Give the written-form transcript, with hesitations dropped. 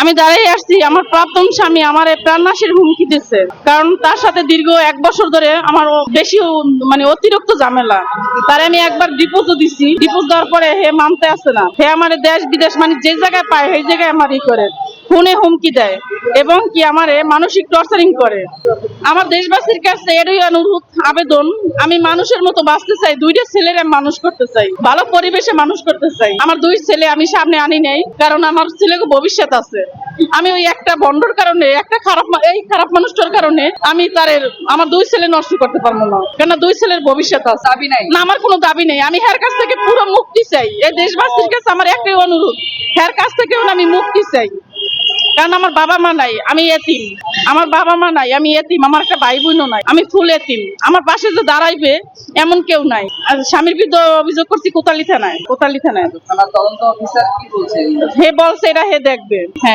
আমি দাঁড়াই আসছি, আমার প্রাক্তন স্বামী আমার প্রাণনাশের হুমকি দিচ্ছে, কারণ তার সাথে দীর্ঘ 1 বছর ধরে আমার বেশি অতিরিক্ত ঝামেলা। তারে আমি একবার ডিপোজও দিছি, ডিপোজ দেওয়ার পরে হে মানতে আসছে না। হে আমার দেশ বিদেশ যে জায়গায় পায় সেই জায়গায় আমার করে ফোনে হুমকি দেয় এবং কি আমারে মানসিক টর্চারিং করে। আমার দেশবাসীর কাছে এরই অনুরোধ আবেদন, আমি মানুষের মতো বাঁচতে চাই, 2টা ছেলের আমি মানুষ করতে চাই, ভালো পরিবেশে মানুষ করতে চাই। আমার 2 ছেলে আমি সামনে আনি নাই, কারণ আমার ছেলেকে ভবিষ্যৎ আছে। আমি ওই একটা বন্ডর কারণে, একটা খারাপ মানুষটার কারণে আমি আমার 2 ছেলে নষ্ট করতে পারবো না, কারণ 2 ছেলের ভবিষ্যৎ আছে। দাবি নাই না, আমার কোনো দাবি নেই। আমি হের কাছ থেকে পুরো মুক্তি চাই। এই দেশবাসীর কাছে আমার একটাই অনুরোধ, হের কাছ থেকে আমি মুক্তি চাই, কারণ আমার বাবা মা নাই, আমি এতিম। আমার বাবা মা নাই, আমি এতিম। আমার একটা ভাই বোনও নাই, আমি ফুল এতিম। আমার পাশে যে দাঁড়াইবে এমন কেউ নাই। আর স্বামীর বিরুদ্ধে অভিযোগ করছি কোতালি থানায়। থানার তদন্ত অফিসার কি বলছে? হে বলছে এটা হে দেখবে। হ্যাঁ।